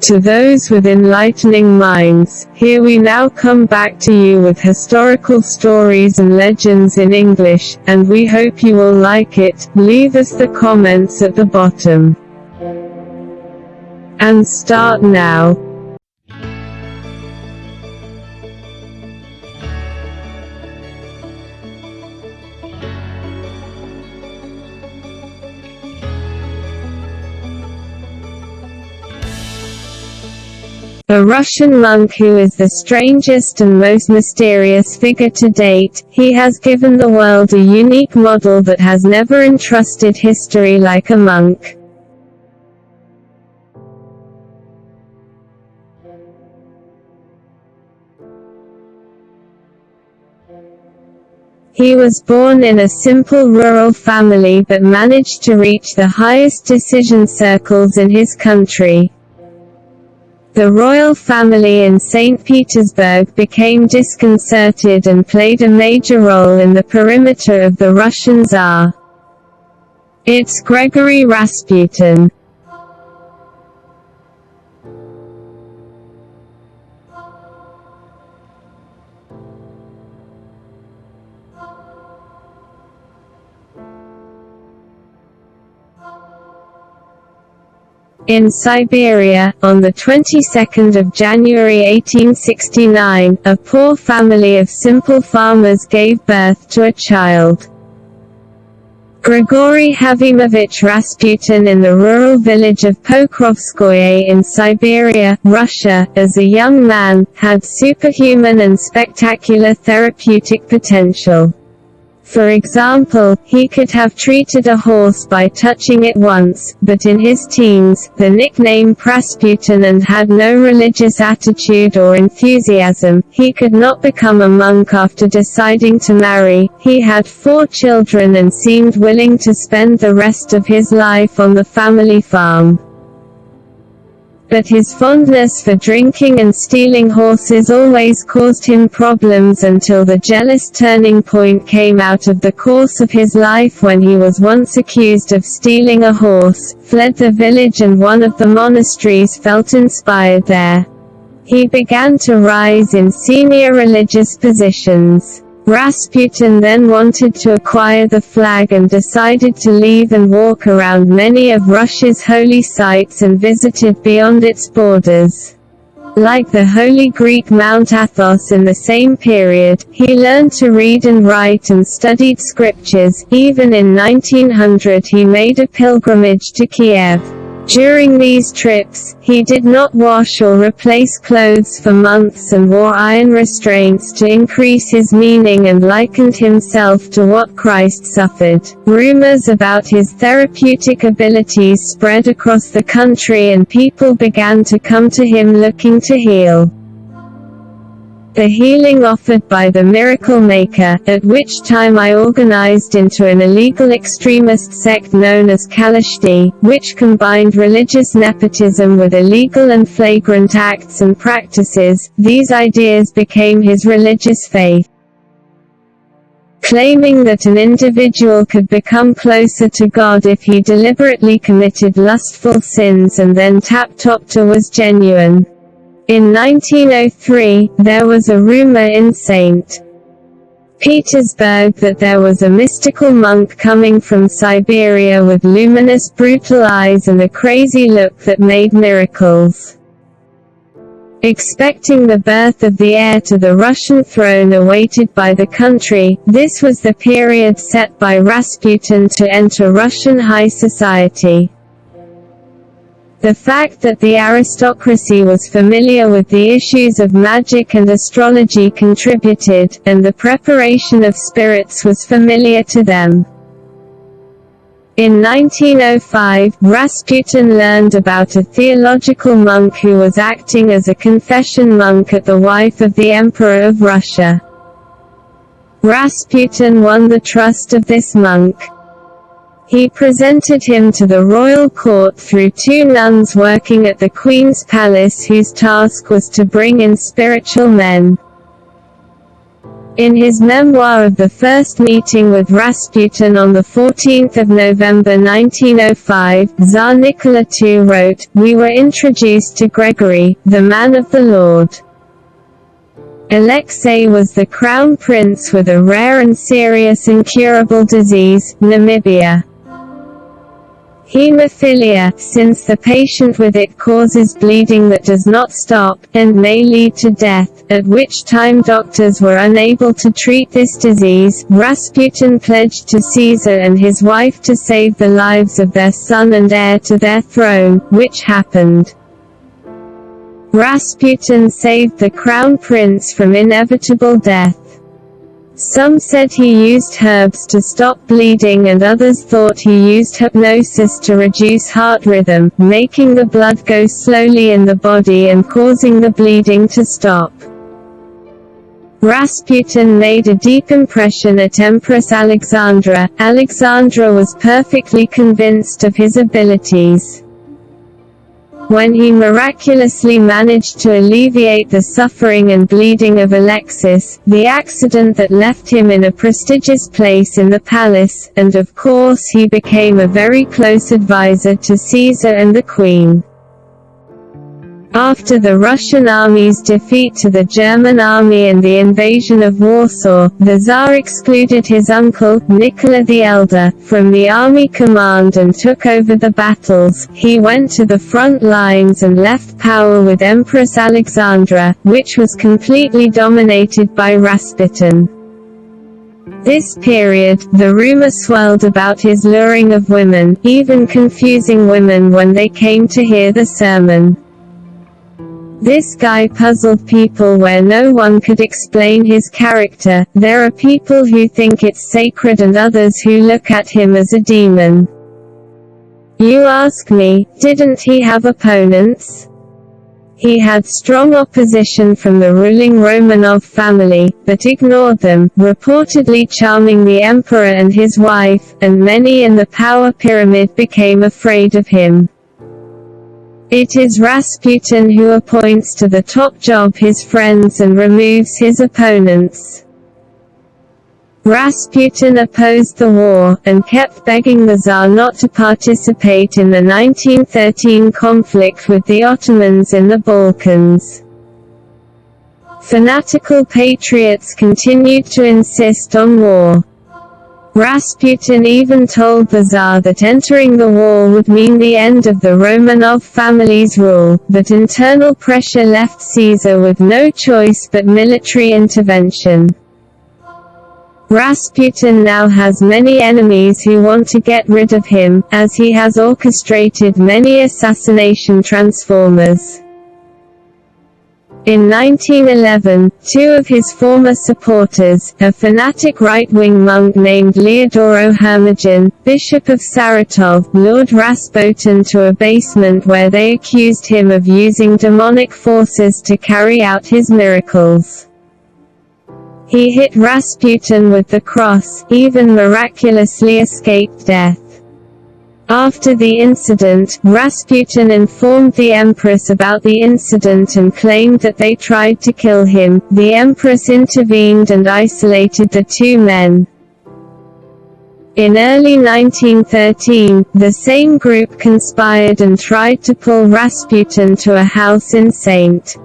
To those with enlightening minds, here we now come back to you with historical stories and legends in English, and we hope you will like it. Leave us the comments at the bottom. And start now. A Russian monk who is the strangest and most mysterious figure to date. He has given the world a unique model that has never entrusted history like a monk. He was born in a simple rural family but managed to reach the highest decision circles in his country. The royal family in St. Petersburg became disconcerted and played a major role in the perimeter of the Russian Tsar. It's Grigori Rasputin. In Siberia, on the 22nd of January 1869, a poor family of simple farmers gave birth to a child. Grigori Efimovitch Raspoutine in the rural village of Pokrovskoe in Siberia, Russia, as a young man, had superhuman and spectacular therapeutic potential. For example, he could have treated a horse by touching it once, but in his teens, the nickname Rasputin and had no religious attitude or enthusiasm. He could not become a monk after deciding to marry. He had 4 children and seemed willing to spend the rest of his life on the family farm. But his fondness for drinking and stealing horses always caused him problems until the jealous turning point came out of the course of his life when he was once accused of stealing a horse, fled the village and one of the monasteries felt inspired there. He began to rise in senior religious positions. Rasputin then wanted to acquire the flag and decided to leave and walk around many of Russia's holy sites and visited beyond its borders. Like the holy Greek Mount Athos in the same period, he learned to read and write and studied scriptures. Even in 1900 he made a pilgrimage to Kiev. During these trips, he did not wash or replace clothes for months and wore iron restraints to increase his meaning and likened himself to what Christ suffered. Rumors about his therapeutic abilities spread across the country and people began to come to him looking to heal. The healing offered by the Miracle Maker, at which time I organized into an illegal extremist sect known as Kalashti, which combined religious nepotism with illegal and flagrant acts and practices. These ideas became his religious faith. Claiming that an individual could become closer to God if he deliberately committed lustful sins and then tap-topta was genuine. In 1903, there was a rumor in St. Petersburg that there was a mystical monk coming from Siberia with luminous brutal eyes and a crazy look that made miracles. Expecting the birth of the heir to the Russian throne awaited by the country, this was the period set by Rasputin to enter Russian high society. The fact that the aristocracy was familiar with the issues of magic and astrology contributed, and the preparation of spirits was familiar to them. In 1905, Rasputin learned about a theological monk who was acting as a confession monk at the wife of the Emperor of Russia. Rasputin won the trust of this monk. He presented him to the royal court through 2 nuns working at the Queen's palace whose task was to bring in spiritual men. In his memoir of the first meeting with Rasputin on 14 November 1905, Tsar Nicholas II wrote, "We were introduced to Gregory, the man of the Lord. Alexei was the crown prince with a rare and serious incurable disease, Namibia. Hemophilia, since the patient with it causes bleeding that does not stop, and may lead to death, at which time doctors were unable to treat this disease. Rasputin pledged to Caesar and his wife to save the lives of their son and heir to their throne, which happened. Rasputin saved the crown prince from inevitable death. Some said he used herbs to stop bleeding and others thought he used hypnosis to reduce heart rhythm, making the blood go slowly in the body and causing the bleeding to stop." Rasputin made a deep impression at Empress Alexandra. Alexandra was perfectly convinced of his abilities. When he miraculously managed to alleviate the suffering and bleeding of Alexis, the accident that left him in a prestigious place in the palace, and of course he became a very close advisor to Caesar and the Queen. After the Russian army's defeat to the German army and the invasion of Warsaw, the Tsar excluded his uncle, Nicola the Elder, from the army command and took over the battles. He went to the front lines and left power with Empress Alexandra, which was completely dominated by Rasputin. This period, the rumor swelled about his luring of women, even confusing women when they came to hear the sermon. This guy puzzled people where no one could explain his character. There are people who think it's sacred and others who look at him as a demon. You ask me, didn't he have opponents? He had strong opposition from the ruling Romanov family, but ignored them, reportedly charming the emperor and his wife, and many in the power pyramid became afraid of him. It is Rasputin who appoints to the top job his friends and removes his opponents. Rasputin opposed the war, and kept begging the Tsar not to participate in the 1913 conflict with the Ottomans in the Balkans. Fanatical patriots continued to insist on war. Rasputin even told the Tsar that entering the war would mean the end of the Romanov family's rule, but internal pressure left Caesar with no choice but military intervention. Rasputin now has many enemies who want to get rid of him, as he has orchestrated many assassination transformers. In 1911, two of his former supporters, a fanatic right-wing monk named Lyudoro Hermogen, Bishop of Saratov, lured Rasputin to a basement where they accused him of using demonic forces to carry out his miracles. He hit Rasputin with the cross, even miraculously escaped death. After the incident, Rasputin informed the Empress about the incident and claimed that they tried to kill him. The Empress intervened and isolated the two men. In early 1913, the same group conspired and tried to pull Rasputin to a house in St.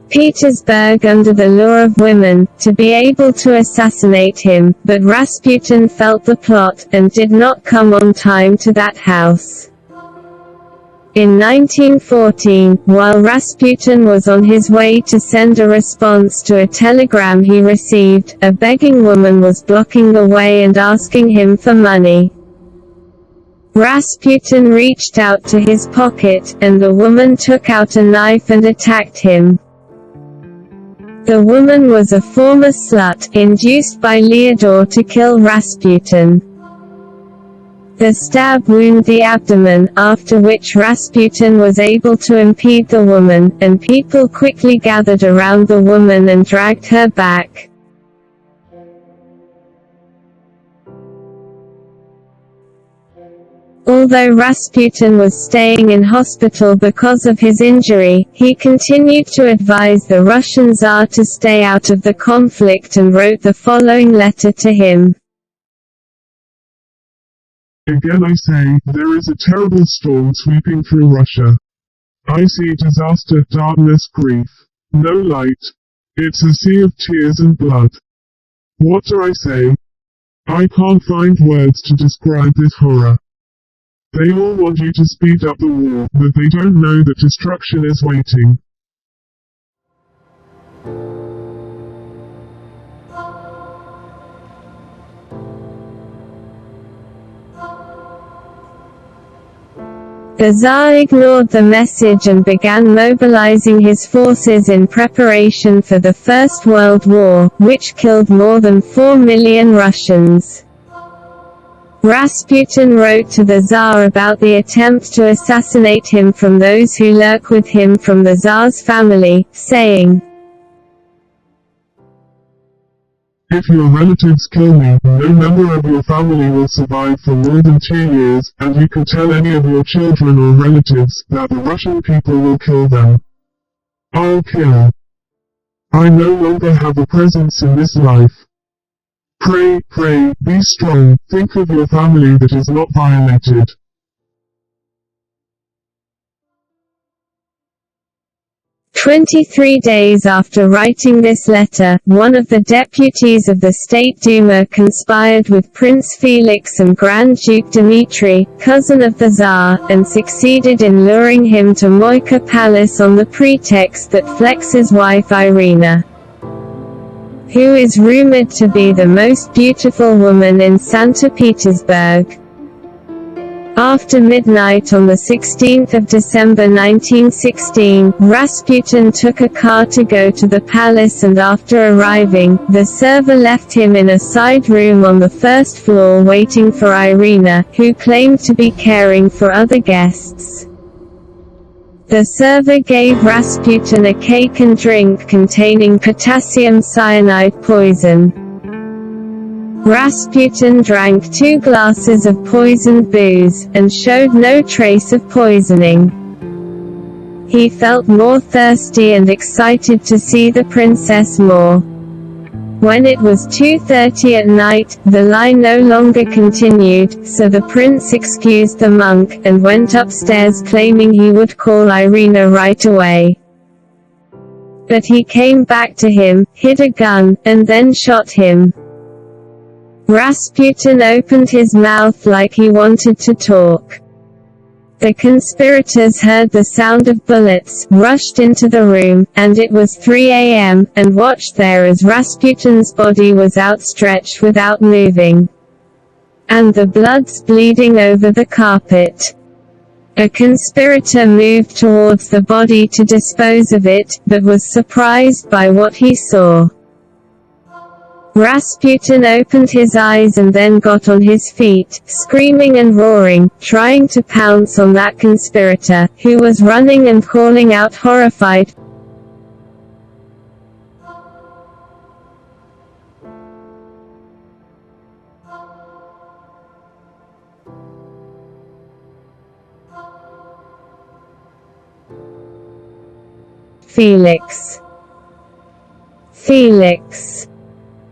Petersburg under the lure of women, to be able to assassinate him, but Rasputin felt the plot, and did not come on time to that house. In 1914, while Rasputin was on his way to send a response to a telegram he received, a begging woman was blocking the way and asking him for money. Rasputin reached out to his pocket, and the woman took out a knife and attacked him. The woman was a former slut, induced by Lyudor to kill Rasputin. The stab wounded the abdomen, after which Rasputin was able to impede the woman, and people quickly gathered around the woman and dragged her back. Although Rasputin was staying in hospital because of his injury, he continued to advise the Russian Tsar to stay out of the conflict and wrote the following letter to him. Again I say, there is a terrible storm sweeping through Russia. I see disaster, darkness, grief. No light. It's a sea of tears and blood. What do I say? I can't find words to describe this horror. They all want you to speed up the war, but they don't know that destruction is waiting. The Tsar ignored the message and began mobilizing his forces in preparation for the First World War, which killed more than 4 million Russians. Rasputin wrote to the Tsar about the attempt to assassinate him from those who lurk with him from the Tsar's family, saying, If your relatives kill me, no member of your family will survive for more than 2 years, and you can tell any of your children or relatives that the Russian people will kill them. I'll kill. I no longer have a presence in this life. Pray, pray, be strong, think of your family that is not violated. "23 days after writing this letter, one of the deputies of the State Duma conspired with Prince Felix and Grand Duke Dmitry, cousin of the Tsar, and succeeded in luring him to Moika Palace on the pretext that Flex's wife Irina, who is rumored to be the most beautiful woman in St. Petersburg. After midnight on the 16th of December 1916, Rasputin took a car to go to the palace, and after arriving, the server left him in a side room on the first floor waiting for Irina, who claimed to be caring for other guests. The server gave Rasputin a cake and drink containing potassium cyanide poison. Rasputin drank 2 glasses of poisoned booze, and showed no trace of poisoning. He felt more thirsty and excited to see the princess more. When it was 2:30 at night, the lie no longer continued, so the prince excused the monk, and went upstairs claiming he would call Irina right away. But he came back to him, hid a gun, and then shot him. Rasputin opened his mouth like he wanted to talk. The conspirators heard the sound of bullets, rushed into the room, and it was 3 a.m., and watched there as Rasputin's body was outstretched without moving, and the blood's bleeding over the carpet. A conspirator moved towards the body to dispose of it, but was surprised by what he saw. Rasputin opened his eyes and then got on his feet, screaming and roaring, trying to pounce on that conspirator, who was running and calling out horrified, Felix! Felix!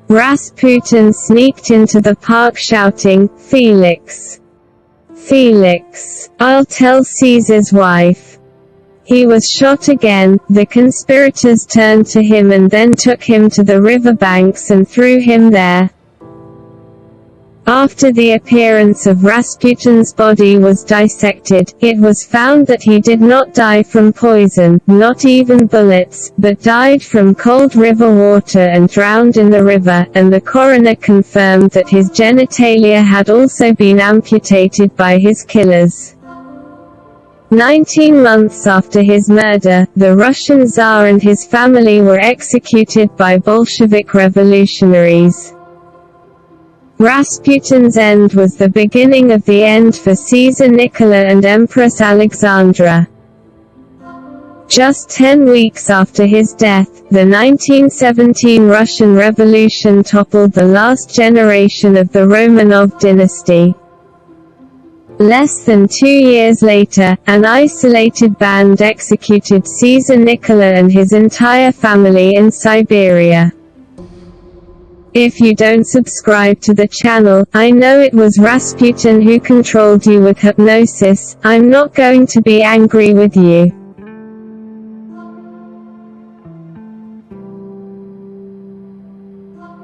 Rasputin sneaked into the park shouting, Felix! Felix! I'll tell Caesar's wife. He was shot again. The conspirators turned to him and then took him to the riverbanks and threw him there. After the appearance of Rasputin's body was dissected, it was found that he did not die from poison, not even bullets, but died from cold river water and drowned in the river, and the coroner confirmed that his genitalia had also been amputated by his killers. 19 months after his murder, the Russian Tsar and his family were executed by Bolshevik revolutionaries. Rasputin's end was the beginning of the end for Caesar Nicola and Empress Alexandra. Just 10 weeks after his death, the 1917 Russian Revolution toppled the last generation of the Romanov dynasty. Less than 2 years later, an isolated band executed Caesar Nicola and his entire family in Siberia. If you don't subscribe to the channel, I know it was Rasputin who controlled you with hypnosis. I'm not going to be angry with you.